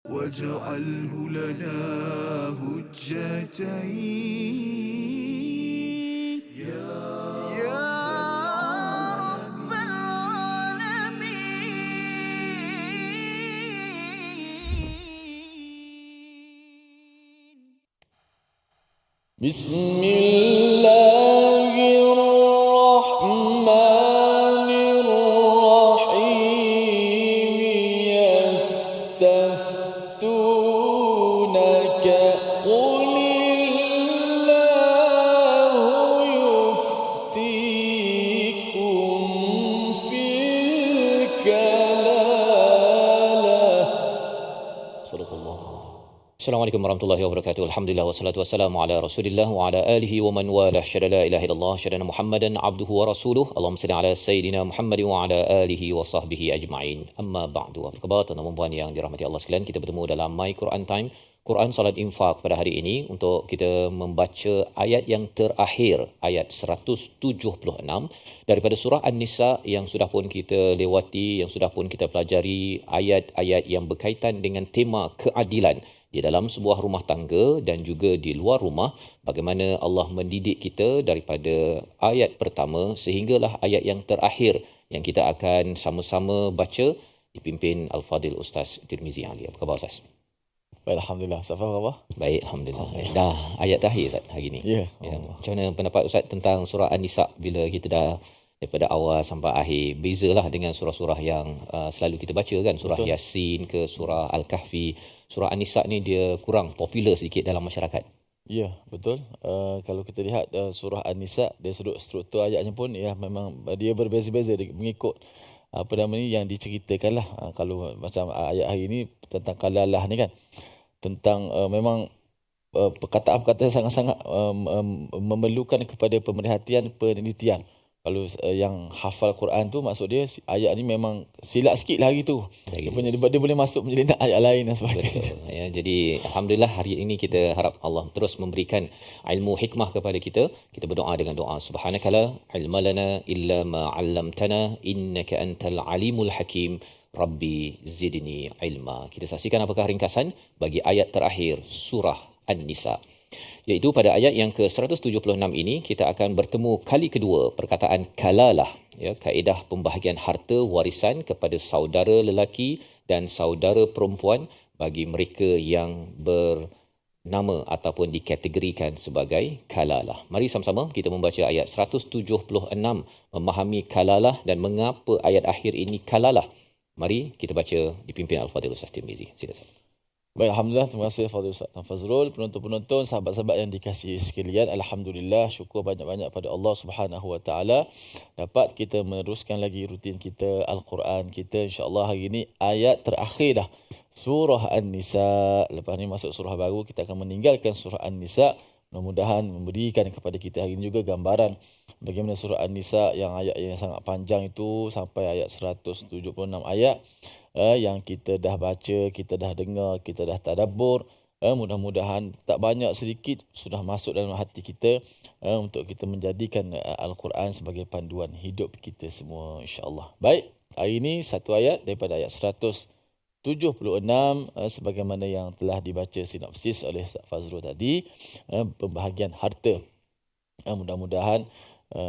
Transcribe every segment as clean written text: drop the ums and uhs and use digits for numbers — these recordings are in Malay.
واجعله لنا هجتين يا رب العالمين. بسم الله الرحمن الرحيم يستفتونك قل الله يفتيكم في الكلالة. صدق الله. Assalamualaikum warahmatullahi wabarakatuh. Alhamdulillah wassalatu wassalamu ala Rasulillah wa ala alihi wa man walah. Syada la ilaha illallah, syada Muhammadan abduhu wa rasuluh. Allahumma salli ala sayidina Muhammad wa ala alihi wa sahbihi ajma'in. Amma ba'du. Apa khabar tuan-tuan dan puan yang dirahmati Allah sekalian? Kita bertemu dalam My Quran Time, Quran Salat Infak pada hari ini untuk kita membaca ayat yang terakhir, ayat 176 daripada surah An-Nisa yang sudah pun kita lewati, yang sudah pun kita pelajari ayat-ayat yang berkaitan dengan tema keadilan di dalam sebuah rumah tangga dan juga di luar rumah, bagaimana Allah mendidik kita daripada ayat pertama sehinggalah ayat yang terakhir yang kita akan sama-sama baca dipimpin Al-Fadil Ustaz Tirmizi Ali. Apa khabar Ustaz? Baik, Alhamdulillah. Ustaz apa khabar? Baik, Alhamdulillah. Dah ayat terakhir Ustaz hari ini. Ya. Macam mana pendapat Ustaz tentang surah An-Nisa bila kita dah daripada awal sampai akhir? Bezalah dengan surah-surah yang selalu kita baca kan, surah Betul. Yasin ke surah Al-Kahfi. Surah An-Nisa ni dia kurang popular sedikit dalam masyarakat. Ya, betul. Kalau kita lihat surah An-Nisa, dari sudut struktur ayatnya pun ya memang dia berbeza-beza mengikut apa nama ni yang diceritakan lah. Kalau macam ayat hari ini tentang kalalah ni kan, tentang memang perkataan-perkataan sangat-sangat memerlukan kepada pemerhatian, penelitian. Kalau yang hafal Quran tu, maksud dia ayat ni memang silap sikit lah hari tu. Rupanya dia boleh masuk menyelinap ayat lain dan sebagainya. Betul. Ya, jadi alhamdulillah hari ini kita harap Allah terus memberikan ilmu hikmah kepada kita. Kita berdoa dengan doa subhanakala ilma lana illa ma 'allamtana innaka antal alimul hakim. Rabbi zidni ilma. Kita saksikan apakah ringkasan bagi ayat terakhir surah An-Nisa. Iaitu pada ayat yang ke-176 ini kita akan bertemu kali kedua perkataan kalalah, ya, kaedah pembahagian harta warisan kepada saudara lelaki dan saudara perempuan bagi mereka yang bernama ataupun dikategorikan sebagai kalalah. Mari sama-sama kita membaca ayat 176, memahami kalalah dan mengapa ayat akhir ini kalalah. Mari kita baca dipimpin Al-Fadhil Ustaz Tirmizi. Silakan. Baik, Alhamdulillah, terima kasih Fadil Ustaz Fazrul, penonton-penonton, sahabat-sahabat yang dikasihi sekalian. Alhamdulillah, syukur banyak-banyak pada Allah Subhanahu Wa Taala dapat kita meneruskan lagi rutin kita Al-Quran kita. InsyaAllah hari ini ayat terakhir dah surah An-Nisa. Lepas ni masuk surah baru, kita akan meninggalkan surah An-Nisa. Mudah-mudahan memberikan kepada kita hari ini juga gambaran bagaimana surah An-Nisa yang ayat yang sangat panjang itu sampai ayat 176 ayat yang kita dah baca, kita dah dengar, kita dah tadabbur. Mudah-mudahan tak banyak sedikit sudah masuk dalam hati kita untuk kita menjadikan Al-Quran sebagai panduan hidup kita semua, insya-Allah. Baik, hari ini satu ayat daripada ayat 176 sebagaimana yang telah dibaca sinopsis oleh Ustaz Fazrul tadi, pembahagian harta. Mudah-mudahan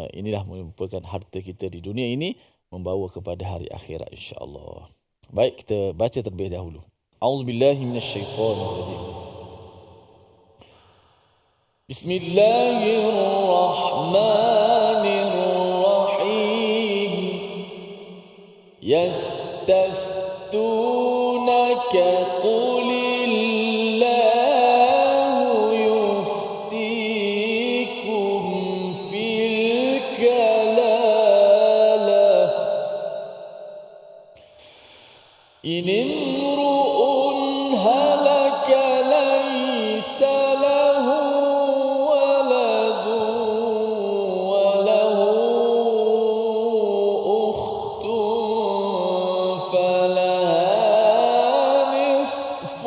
inilah merupakan harta kita di dunia ini membawa kepada hari akhirat, insya-Allah. Baik, kita baca terlebih dahulu. A'udzubillahi minasyaitonirrajim. Bismillahirrahmanirrahim. Yastaftunaka qulillahu yuftikum fil kalalah. إن امرؤ هلك ليس له ولد وله أخت فلها نصف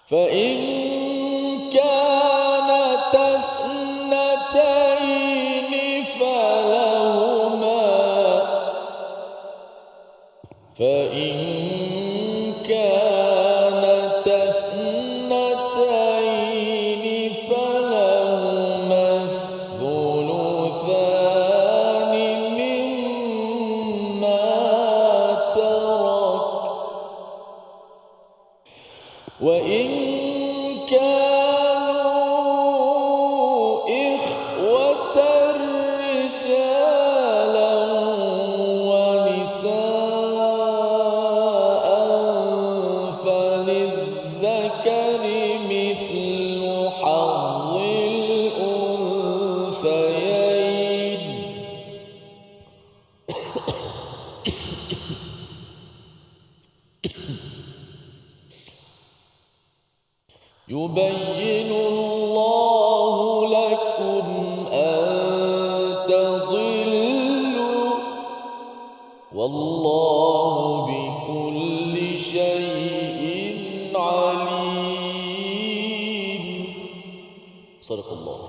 فإن كانت اثنتين فإن كانت اثنتين فلهما الثلثان مما ترك وإن كانوا إخوة رجالا ونساء فللذكر مثل حظ الأنثيين يبين الله لكم أن تضلوا والله بكل شيء عليم صدق الله.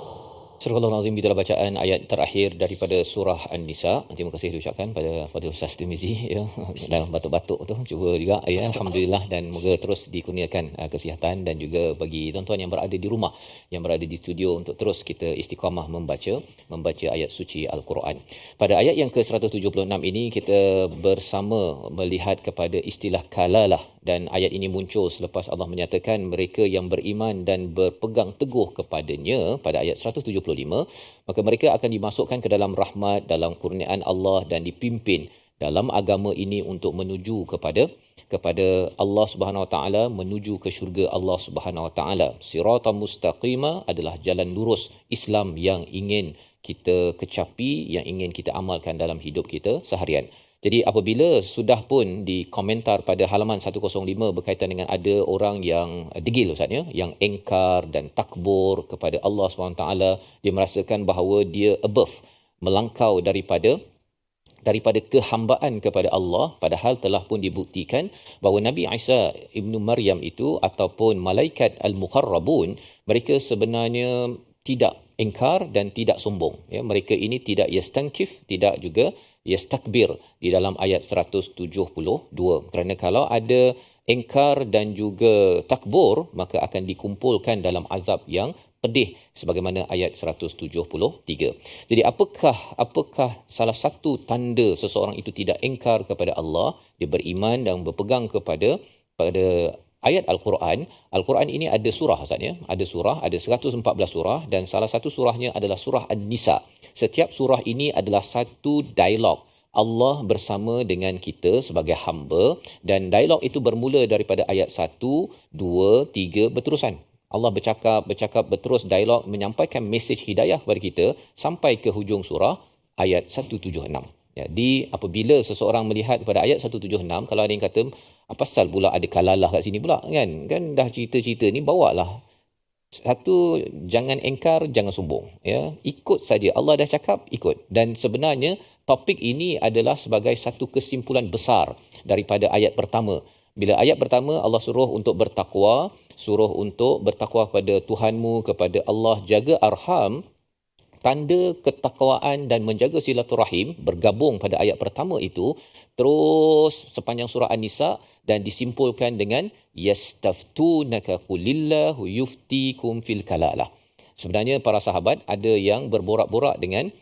Surah Al-Azim, itulah bacaan ayat terakhir daripada surah An-Nisa. Terima kasih diucapkan pada Fadil Ustaz Tirmizi ya. Dalam batuk-batuk tu cuba juga ya, alhamdulillah, dan moga terus dikurniakan kesihatan, dan juga bagi tuan-tuan yang berada di rumah, yang berada di studio, untuk terus kita istiqamah membaca ayat suci Al-Quran. Pada ayat yang ke-176 ini kita bersama melihat kepada istilah kalalah, dan ayat ini muncul selepas Allah menyatakan mereka yang beriman dan berpegang teguh kepadanya pada ayat 175, maka mereka akan dimasukkan ke dalam rahmat, dalam kurniaan Allah, dan dipimpin dalam agama ini untuk menuju kepada Allah Subhanahu Wa Taala, menuju ke syurga Allah Subhanahu Wa Taala. Siratan mustaqima adalah jalan lurus Islam yang ingin kita kecapi, yang ingin kita amalkan dalam hidup kita seharian. Jadi apabila sudah pun di komentar pada halaman 105 berkaitan dengan ada orang yang degil Ustaz ya, yang engkar dan takbur kepada Allah SWT, dia merasakan bahawa dia above, melangkau daripada kehambaan kepada Allah, padahal telah pun dibuktikan bahawa Nabi Isa ibnu Maryam itu ataupun malaikat al-muqarrabun, mereka sebenarnya tidak engkar dan tidak sombong ya. Mereka ini tidak yastankif, tidak juga yastakbir di dalam ayat 172, kerana kalau ada engkar dan juga takbur, maka akan dikumpulkan dalam azab yang pedih sebagaimana ayat 173. Jadi apakah salah satu tanda seseorang itu tidak engkar kepada Allah, dia beriman dan berpegang pada ayat Al-Quran. Al-Quran ini ada surah Ustaz ya. Ada 114 surah, dan salah satu surahnya adalah surah An-Nisa. Setiap surah ini adalah satu dialog Allah bersama dengan kita sebagai hamba, dan dialog itu bermula daripada ayat 1, 2, 3 berterusan. Allah bercakap berterus, dialog menyampaikan mesej hidayah kepada kita sampai ke hujung surah ayat 176. Jadi apabila seseorang melihat pada ayat 176, kalau ada yang kata apa pasal pula ada kalalah kat sini pula kan dah cerita-cerita ni, bawalah satu, jangan engkar, jangan sombong ya, ikut saja, Allah dah cakap ikut. Dan sebenarnya topik ini adalah sebagai satu kesimpulan besar daripada ayat pertama. Bila ayat pertama Allah suruh untuk bertakwa, suruh untuk bertakwa kepada Tuhanmu, kepada Allah, jaga arham, tanda ketakwaan dan menjaga silaturahim bergabung pada ayat pertama itu terus sepanjang surah An-Nisa, dan disimpulkan dengan yastaftunaka qulillahu yuftikum fil kalalah. Sebenarnya para sahabat ada yang berborak-borak dengan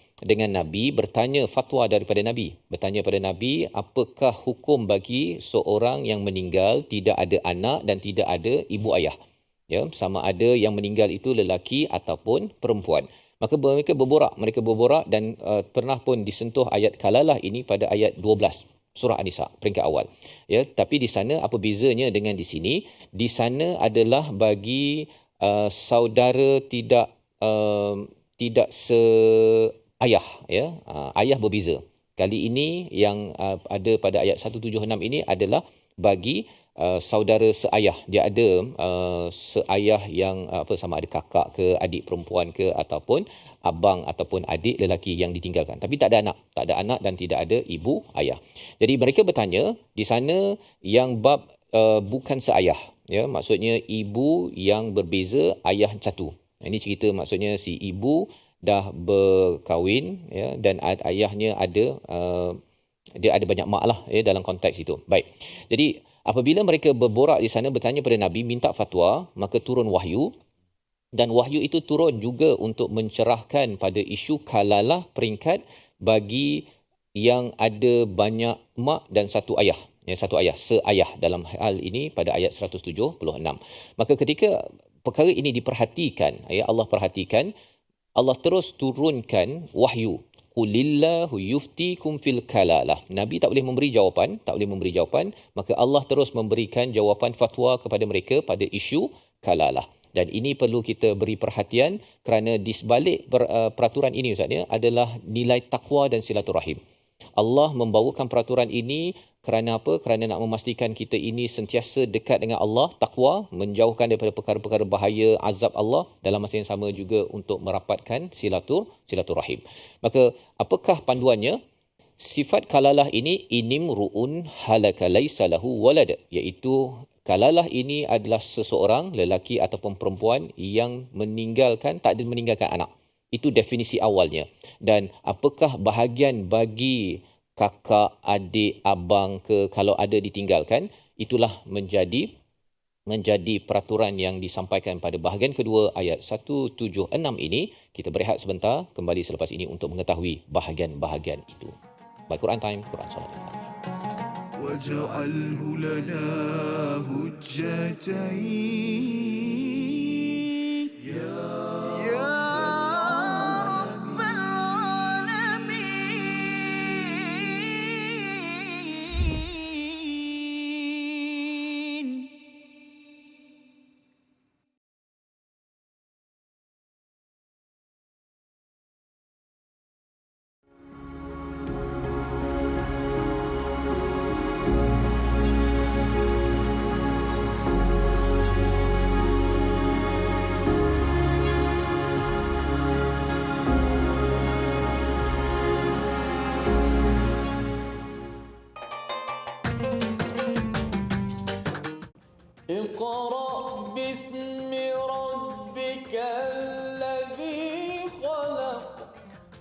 Nabi, bertanya fatwa daripada Nabi. Bertanya pada Nabi, apakah hukum bagi seorang yang meninggal tidak ada anak dan tidak ada ibu ayah? Ya, sama ada yang meninggal itu lelaki ataupun perempuan. Maka mereka berborak dan pernah pun disentuh ayat kalalah ini pada ayat 12 surah An-Nisa peringkat awal. Ya, tapi di sana apa bezanya dengan di sini? Di sana adalah bagi saudara tidak seayah ya. Ayah berbeza. Kali ini yang ada pada ayat 176 ini adalah bagi saudara seayah. Dia ada seayah yang sama ada kakak ke, adik perempuan ke, ataupun abang ataupun adik lelaki yang ditinggalkan, tapi tak ada anak dan tidak ada ibu ayah. Jadi mereka bertanya di sana yang bab bukan seayah ya, maksudnya ibu yang berbeza, ayah satu. Ini cerita maksudnya si ibu dah berkahwin, ya, dan ayahnya ada dia ada banyak mak lah, ya, dalam konteks itu. Baik. Jadi apabila mereka berborak di sana bertanya pada Nabi minta fatwa, maka turun wahyu, dan wahyu itu turun juga untuk mencerahkan pada isu kalalah peringkat bagi yang ada banyak mak dan satu ayah. Ya, satu ayah, seayah dalam hal ini pada ayat 176. Maka ketika perkara ini diperhatikan, ya, Allah perhatikan, Allah terus turunkan wahyu. Qulillahu yuftikum fil kalalah. Nabi tak boleh memberi jawapan, maka Allah terus memberikan jawapan fatwa kepada mereka pada isu kalalah. Dan ini perlu kita beri perhatian kerana di sebalik peraturan ini, Ustaz, ya, adalah nilai takwa dan silaturahim. Allah membawakan peraturan ini kerana apa? Kerana nak memastikan kita ini sentiasa dekat dengan Allah, takwa, menjauhkan daripada perkara-perkara bahaya, azab Allah, dalam masa yang sama juga untuk merapatkan silaturahim. Maka apakah panduannya? Sifat kalalah ini inimruun halaka laisa lahu walad, iaitu kalalah ini adalah seseorang lelaki ataupun perempuan yang tak ada meninggalkan anak. Itu definisi awalnya. Dan apakah bahagian bagi kakak, adik, abang kalau ada ditinggalkan, itulah menjadi peraturan yang disampaikan pada bahagian kedua ayat 176 ini. Kita berehat sebentar, kembali selepas ini untuk mengetahui bahagian-bahagian itu. Baik, Quran Time, Quran Salat. واجعله لنا هجتين يا رب العالمين. اقرأ باسم ربك الذي خلق.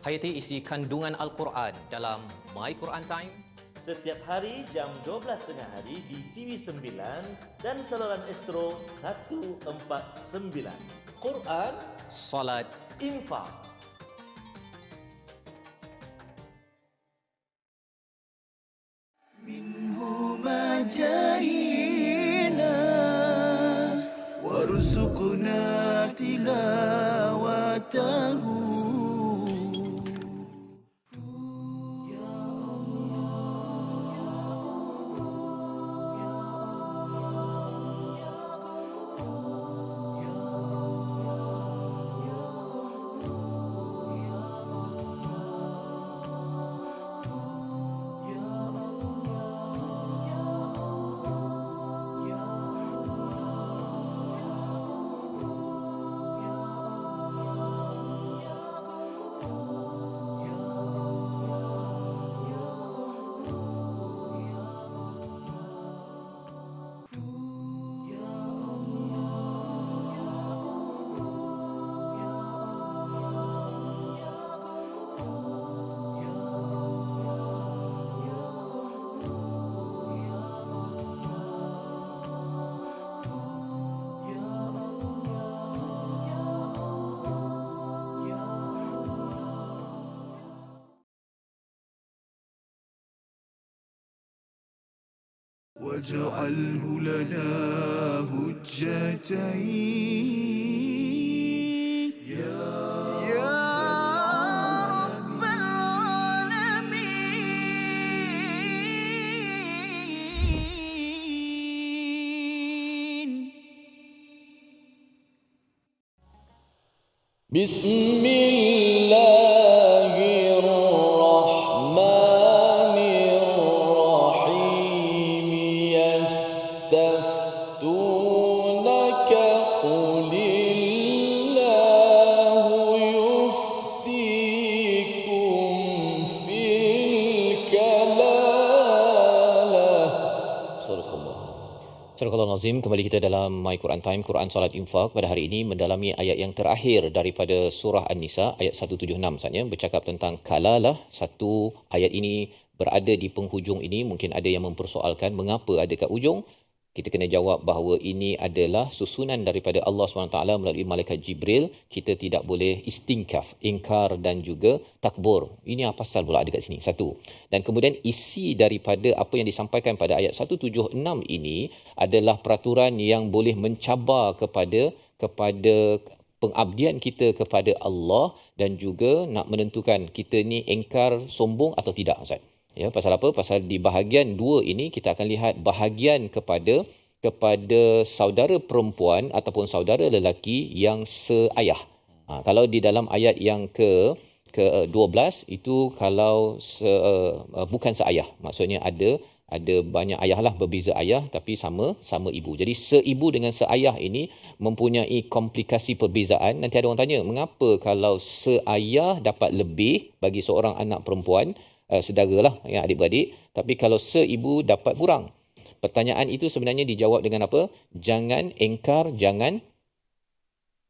Hayati isi kandungan Al-Quran dalam My Quran Time. Setiap hari jam 12.30 hari di TV9 dan saluran Astro 149. Quran, Salat. Infak. منهما جاهينا وارزقنا تلاوته واجعله لنا هجتين يا رب العالمين. بسم الله الرحمن الرحيم. يستفتونك قل الله يفتيكم في الكلالة. صدق الله. Surah Nazim, kembali kita dalam My Quran Time, Quran Salat Infak pada hari ini mendalami ayat yang terakhir daripada surah An-Nisa ayat 176 maksudnya bercakap tentang kalalah. Satu ayat ini berada di penghujung ini, mungkin ada yang mempersoalkan mengapa ada kat ujung. Kita kena jawab bahawa ini adalah susunan daripada Allah SWT melalui malaikat Jibril. Kita tidak boleh istingkaf, ingkar dan juga takbur. Ini apa pasal pula ada kat sini? Satu. Dan kemudian isi daripada apa yang disampaikan pada ayat 176 ini adalah peraturan yang boleh mencabar kepada pengabdian kita kepada Allah dan juga nak menentukan kita ni ingkar, sombong atau tidak, Ustaz. Ya, pasal apa? Pasal di bahagian 2 ini kita akan lihat bahagian kepada saudara perempuan ataupun saudara lelaki yang seayah. Kalau di dalam ayat yang ke-12 itu kalau bukan seayah, maksudnya ada banyak ayah lah, berbeza ayah tapi sama ibu. Jadi seibu dengan seayah ini mempunyai komplikasi perbezaan. Nanti ada orang tanya, mengapa kalau seayah dapat lebih bagi seorang anak perempuan, saudara lah yang adik-beradik, tapi kalau seibu dapat kurang? Pertanyaan itu sebenarnya dijawab dengan apa? Jangan engkar, jangan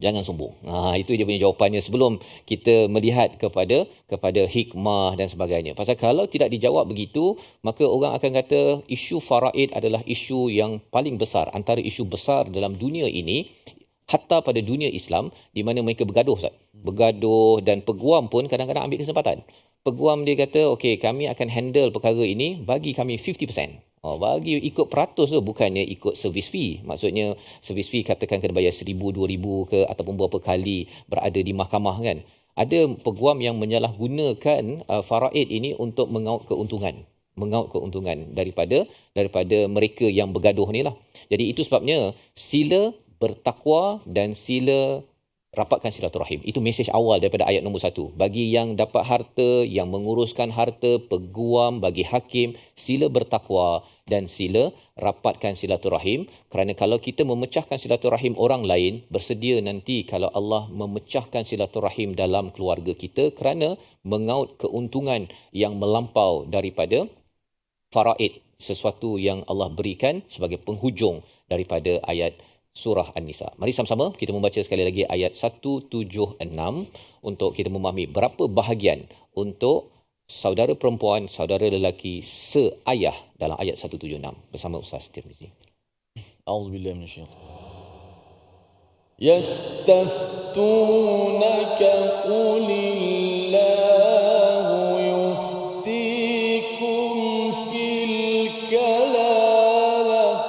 sombong. Itu dia punya jawapannya sebelum kita melihat kepada hikmah dan sebagainya. Pasal kalau tidak dijawab begitu, maka orang akan kata isu faraid adalah isu yang paling besar antara isu besar dalam dunia ini, hatta pada dunia Islam di mana mereka bergaduh, Ustaz. Bergaduh, dan peguam pun kadang-kadang ambil kesempatan. Peguam dia kata, okey, kami akan handle perkara ini, bagi kami 50%. Bagi ikut peratus tu, bukannya ikut service fee. Maksudnya service fee katakan kena bayar 1,000, 2,000 ke ataupun berapa kali berada di mahkamah kan. Ada peguam yang menyalahgunakan faraid ini untuk mengaut keuntungan daripada mereka yang bergaduh ni lah. Jadi itu sebabnya sila bertakwa dan sila rapatkan silaturahim. Itu mesej awal daripada ayat nombor 1. Bagi yang dapat harta, yang menguruskan harta, peguam, bagi hakim, sila bertakwa dan sila rapatkan silaturahim. Kerana kalau kita memecahkan silaturahim orang lain, bersedia nanti kalau Allah memecahkan silaturahim dalam keluarga kita kerana mengaut keuntungan yang melampau daripada faraid, sesuatu yang Allah berikan sebagai penghujung daripada ayat surah An-Nisa. Mari sama-sama kita membaca sekali lagi ayat 176 untuk kita memahami berapa bahagian untuk saudara perempuan, saudara lelaki seayah dalam ayat 176 bersama Ustaz Tirmizi. A'udzubillahi minasyaitanir yastaftunaka qulillahu yuftikum fil kalalah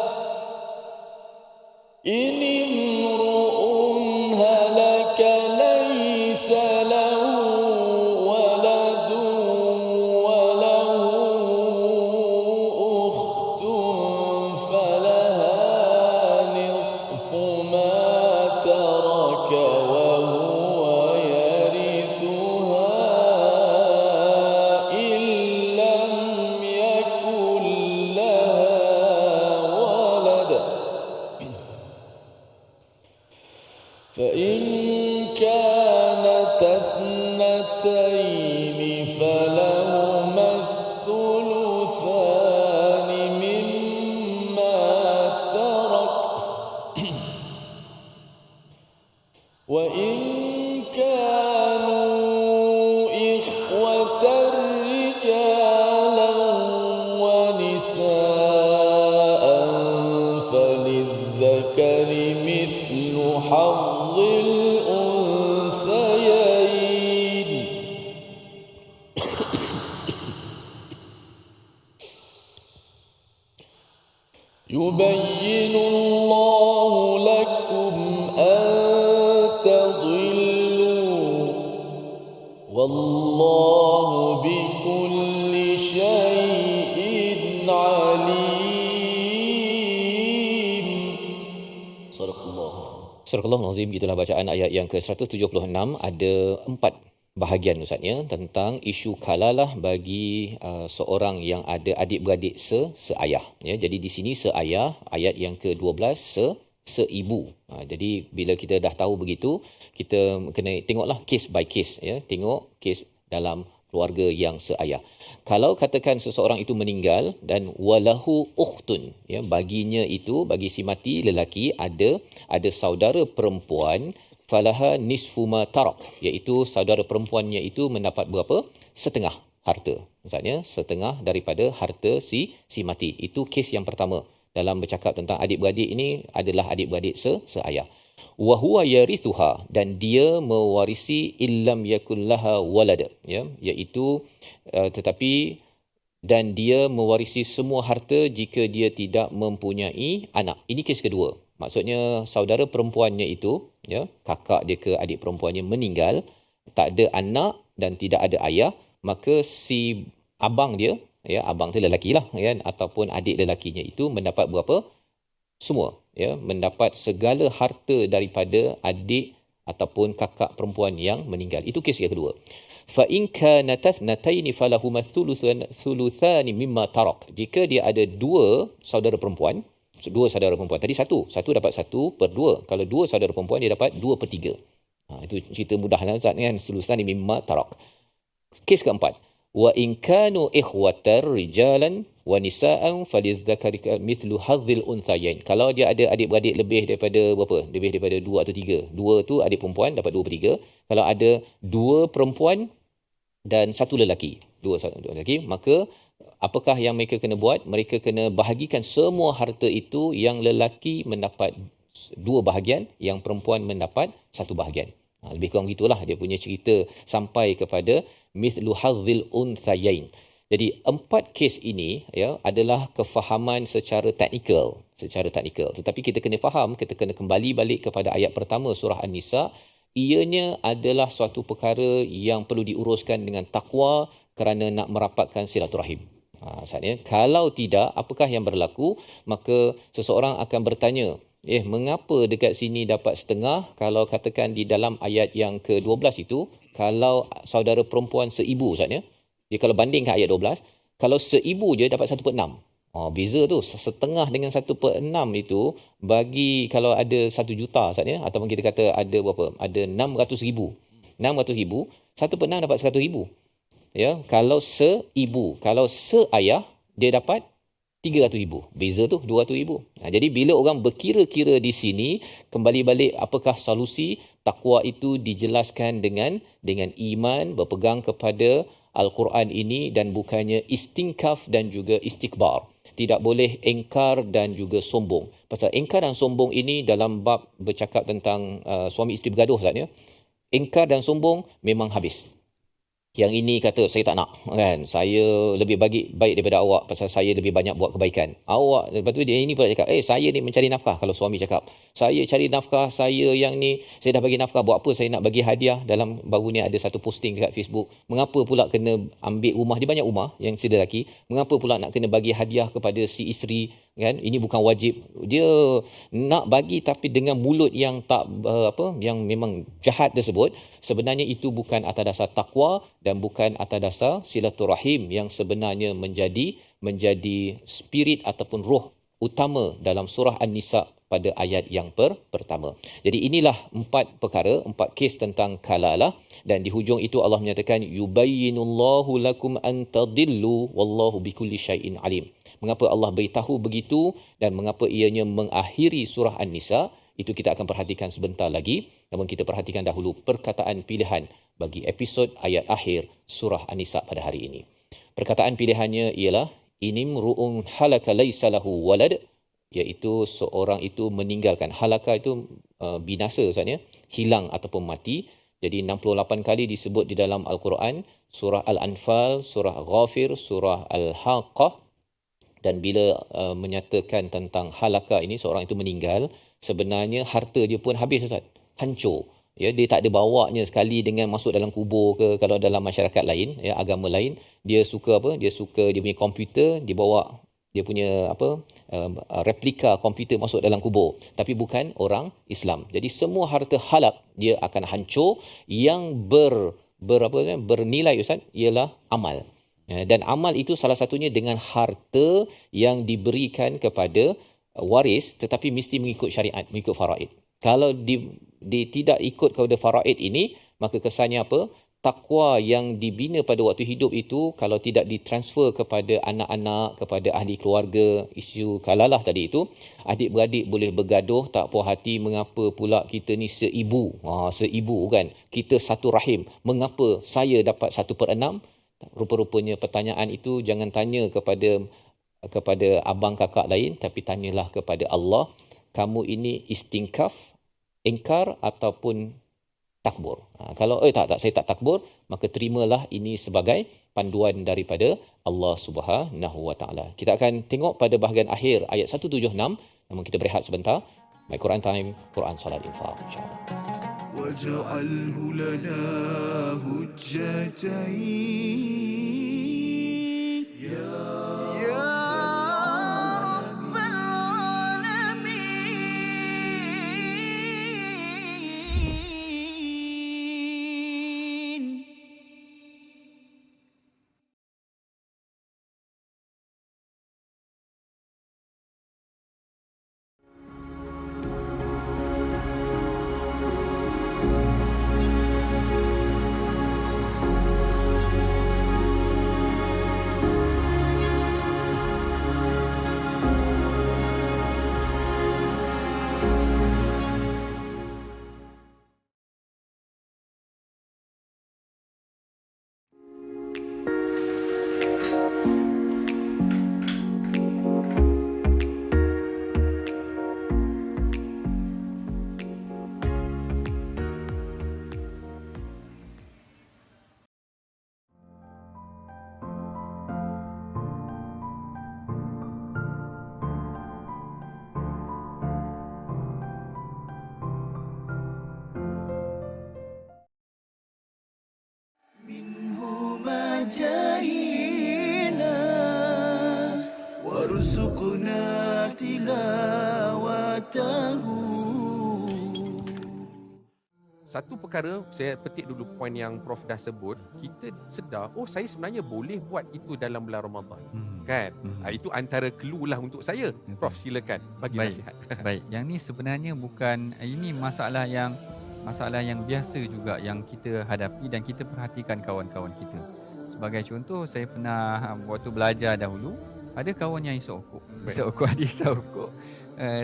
in imru'un halaka laysa lahu waladun wa lahu ukhtun falaha nisfu ma taraka wa huwa yarithuha in lam yakul laha walad فإن كانت اثنتين فلهما الثلثان مما ترك وإن كانوا إخوة رجالا ونساء فللذكر مثل حظ الأنثيين يبين الله لكم أن تضلوا والله بكل شيء عليم صدق الله. Surah Al-Nazim, gitulah bacaan ayat yang ke-176. Ada 4 bahagian Ustaz ya, tentang isu kalalah bagi seorang yang ada adik-beradik seayah ya. Jadi di sini seayah, ayat yang ke-12 seibu. Jadi bila kita dah tahu begitu, kita kena tengoklah case by case ya, tengok case dalam keluarga yang seayah. Kalau katakan seseorang itu meninggal dan walahu ukhtun, ya, baginya itu, bagi si mati lelaki ada saudara perempuan, falaha nisfu ma tarak, iaitu saudara perempuannya itu mendapat berapa? Setengah harta. Maksudnya setengah daripada harta si mati. Itu kes yang pertama dalam bercakap tentang adik-beradik ini adalah adik-beradik seayah. Wa huwa yarithuha, dan dia mewarisi illam yakul laha walad, ya, iaitu tetapi dan dia mewarisi semua harta jika dia tidak mempunyai anak. Ini kes kedua. Maksudnya saudara perempuannya itu, ya, kakak dia ke adik perempuannya meninggal, tak ada anak dan tidak ada ayah, maka si abang dia, ya, abang tu lelaki lah, kan, ataupun adik lelakinya itu mendapat berapa? Semua, ya, mendapat segala harta daripada adik ataupun kakak perempuan yang meninggal. Itu kes yang kedua. Fa in kanat nataini falahuma thuluthani mimma tarak. Jika dia ada dua saudara perempuan, tadi satu dapat 1/2. Kalau dua saudara perempuan dia dapat 2/3. Itu cerita mudahlah Ustaz, kan, thuluthani mimma tarak. Kes keempat, wa in kanu ikhwatar rijalan wa nisaan falidzakari mithlu hadzil unthayain. Kalau dia ada adik-beradik lebih daripada berapa? Lebih daripada 2 atau 3. 2 tu adik perempuan dapat 2/3. Kalau ada 2 perempuan dan 1 lelaki, 2 lelaki, maka apakah yang mereka kena buat? Mereka kena bahagikan semua harta itu, yang lelaki mendapat 2 bahagian, yang perempuan mendapat 1 bahagian. Lebih kurang gitulah dia punya cerita sampai kepada mithlu hadzil unthayain. Jadi 4 kes ini, ya, adalah kefahaman secara teknikal. Tetapi kita kena faham, kita kena kembali balik kepada ayat pertama surah An-Nisa. Ianya adalah suatu perkara yang perlu diuruskan dengan takwa kerana nak merapatkan silaturahim. Maksudnya, kalau tidak, apakah yang berlaku? Maka seseorang akan bertanya, mengapa dekat sini dapat setengah? Kalau katakan di dalam ayat yang ke-12 itu, kalau saudara perempuan seibu, Ustaznya, dia kalau bandingkan ayat 12, kalau seibu je dapat 1/6. Beza tu, setengah dengan 1/6 itu, bagi kalau ada 1 juta, Ustaznya, ataupun kita kata ada berapa? Ada 600,000. 600,000, 1/6 dapat 100,000. Ya, kalau seibu, kalau seayah dia dapat 300,000. Beza tu 200,000. Jadi bila orang berkira-kira di sini, kembali balik apakah solusi? Takwa itu dijelaskan dengan iman, berpegang kepada Al-Quran ini, dan bukannya istingkaf dan juga istikbar. Tidak boleh engkar dan juga sombong. Pasal engkar dan sombong ini dalam bab bercakap tentang suami isteri bergaduh, Ustaz, ya. Engkar dan sombong memang habis. Yang ini kata, saya tak nak, kan, saya lebih baik daripada awak pasal saya lebih banyak buat kebaikan. Awak, lepas tu dia ini pula cakap, saya ni mencari nafkah. Kalau suami cakap, saya cari nafkah, saya yang ni, saya dah bagi nafkah, buat apa saya nak bagi hadiah? Dalam baru ni ada satu posting dekat Facebook, mengapa pula kena ambil rumah, dia banyak rumah yang si lelaki, mengapa pula nak kena bagi hadiah kepada si isteri, kan? Ini bukan wajib. Dia nak bagi tapi dengan mulut yang tak yang memang jahat tersebut. Sebenarnya itu bukan atas dasar takwa dan bukan atas dasar silaturahim yang sebenarnya menjadi spirit ataupun roh utama dalam surah An-Nisa pada ayat yang pertama. Jadi inilah 4 perkara, 4 kes tentang kalalah, dan di hujung itu Allah menyatakan yubayyinullahu lakum an tadillu wallahu bikulli syai'in alim. Mengapa Allah beritahu begitu dan mengapa ianya mengakhiri surah An-Nisa, itu kita akan perhatikan sebentar lagi. Namun kita perhatikan dahulu perkataan pilihan bagi episod ayat akhir surah An-Nisa pada hari ini. Perkataan pilihannya ialah inimru'un halaka laysa lahu walad, iaitu seorang itu meninggalkan. Halaka itu binasa, Ustaz, ya, hilang ataupun mati. Jadi 68 kali disebut di dalam Al-Quran, surah Al-Anfal, surah Ghafir, surah Al-Haqqah. Dan bila menyatakan tentang halaka ini, seorang itu meninggal, sebenarnya harta dia pun habis, Ustaz. Hancur. Ya, dia tak ada bawanya sekali dengan masuk dalam kubur ke. Kalau dalam masyarakat lain, ya, agama lain, dia suka dia punya komputer, dia bawa dia punya replika komputer masuk dalam kubur. Tapi bukan orang Islam. Jadi semua harta halak dia akan hancur. Yang bernilai, Ustaz, ialah amal. Dan amal itu salah satunya dengan harta yang diberikan kepada waris, tetapi mesti mengikut syariat, mengikut faraid. Kalau tidak ikut kepada faraid ini, maka kesannya apa? takwa yang dibina pada waktu hidup itu kalau tidak ditransfer kepada anak-anak, kepada ahli keluarga, isu kalalah tadi itu, adik-beradik boleh bergaduh, tak puas hati, mengapa pula kita ni seibu. Seibu kan. Kita satu rahim. Mengapa saya dapat 1/6? Rupa-rupanya pertanyaan itu jangan tanya kepada abang kakak lain, tapi tanyalah kepada Allah. Kamu ini istingkaf, ingkar ataupun takbur. Kalau saya tak takbur, maka terimalah ini sebagai panduan daripada Allah Subhanahu Wa Taala. Kita akan tengok pada bahagian akhir ayat 176. Namun kita berehat sebentar. My Quran Time, Quran Salat Infaq, insya-Allah. واجعله لنا هجتين يا رب العالمين. جاهينا وارزقنا تلاوته. Satu perkara, saya petik dulu poin yang Prof dah sebut, kita sedar, saya sebenarnya boleh buat itu dalam bulan Ramadan. Kan? Itu antara clue lah untuk saya. Prof, silakan bagi nasihat. Baik, yang ni sebenarnya bukan, ini masalah yang biasa juga yang kita hadapi dan kita perhatikan kawan-kawan kita. Sebagai contoh, saya pernah waktu belajar dahulu, ada kawan yang isap rokok, dia isap rokok.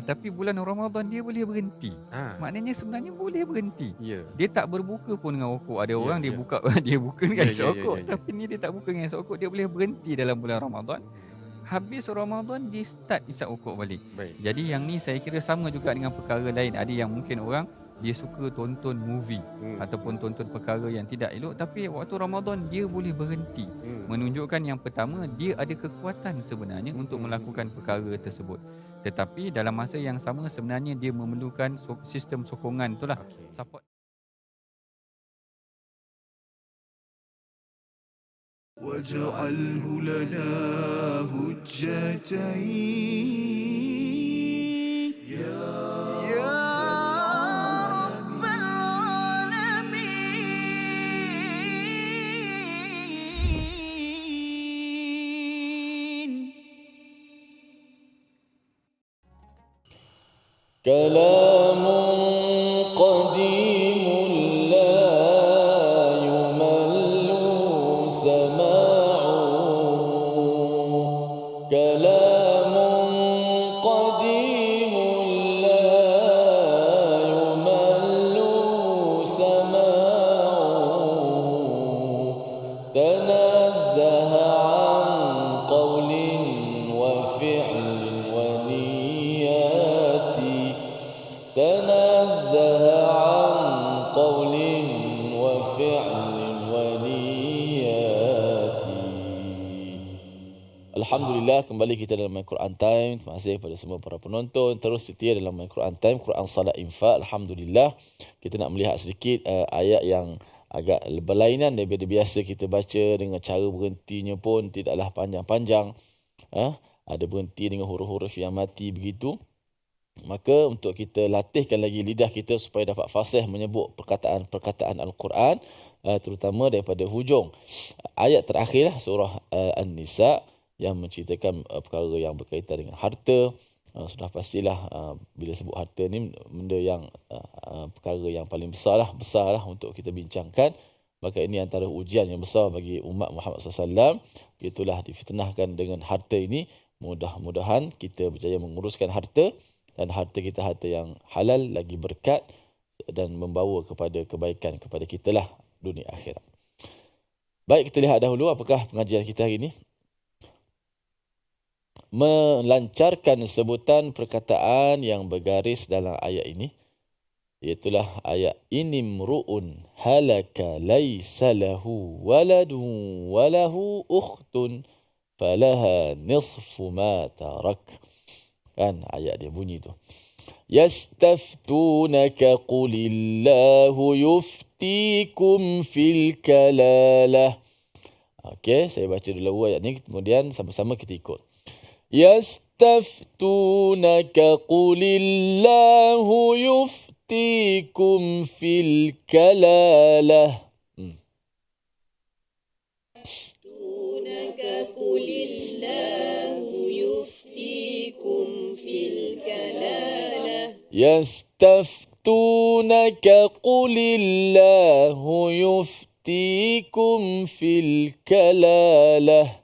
Tapi bulan Ramadan dia boleh berhenti. Maknanya sebenarnya boleh berhenti. Dia tak berbuka pun dengan rokok. Ada orang dia buka dengan isap rokok. Tapi ni dia tak buka dengan isap rokok, dia boleh berhenti dalam bulan Ramadan. Habis Ramadan dia start isap rokok balik. Jadi yang ni saya kira sama juga dengan perkara lain. Ada yang mungkin orang dia suka tonton movie ataupun tonton perkara yang tidak elok, tapi waktu Ramadan dia boleh berhenti. Menunjukkan yang pertama, dia ada kekuatan sebenarnya untuk melakukan perkara tersebut. Tetapi dalam masa yang sama sebenarnya dia memerlukan sistem sokongan itulah, support. واجعله لنا هجتين يا رب العالمين. كلام قديم لا يمل سماعه، كلام قديم لا يمل سماعه، تنزه عن قول وفعل ونيات، تنزه عن قول وفعل ونيات. Alhamdulillah, kembali kita dalam My Quran Time. Terima kasih kepada semua para penonton. Terus setia dalam My Quran Time, Quran Salat Infaq. Alhamdulillah, kita nak melihat sedikit ayat yang agak berlainan daripada biasa kita baca, dengan cara berhentinya pun tidaklah panjang-panjang. Ada berhenti dengan huruf-huruf yang mati begitu. Maka untuk kita latihkan lagi lidah kita supaya dapat fasih menyebut perkataan-perkataan Al-Quran, terutama daripada hujung ayat terakhir surah An-Nisa yang menceritakan perkara yang berkaitan dengan harta. Sudah pastilah bila sebut harta ni benda yang perkara yang paling besar lah untuk kita bincangkan. Maka ini antara ujian yang besar bagi umat Muhammad SAW. Itulah difitnahkan dengan harta ini. Mudah-mudahan kita berjaya menguruskan harta, dan harta kita harta yang halal, lagi berkat dan membawa kepada kebaikan kepada kita lah dunia akhirat. Baik, kita lihat dahulu apakah pengajian kita hari ini. Melancarkan sebutan perkataan yang bergaris dalam ayat ini, iaitulah ayat inimru'un halaka laysa lahu waladun walahu ukhtun falaha nisfu ma tarak. Kan ayat dia bunyi tu. Yastaftunaka qulillahu yuftikum fil kalalah. Okey, saya baca dulu ayat ni, kemudian sama-sama kita ikut. Yastaftunaka qulillahu yuftikum fil kalalah. Yastaftunaka qulillahu yuftikum fil kalalah.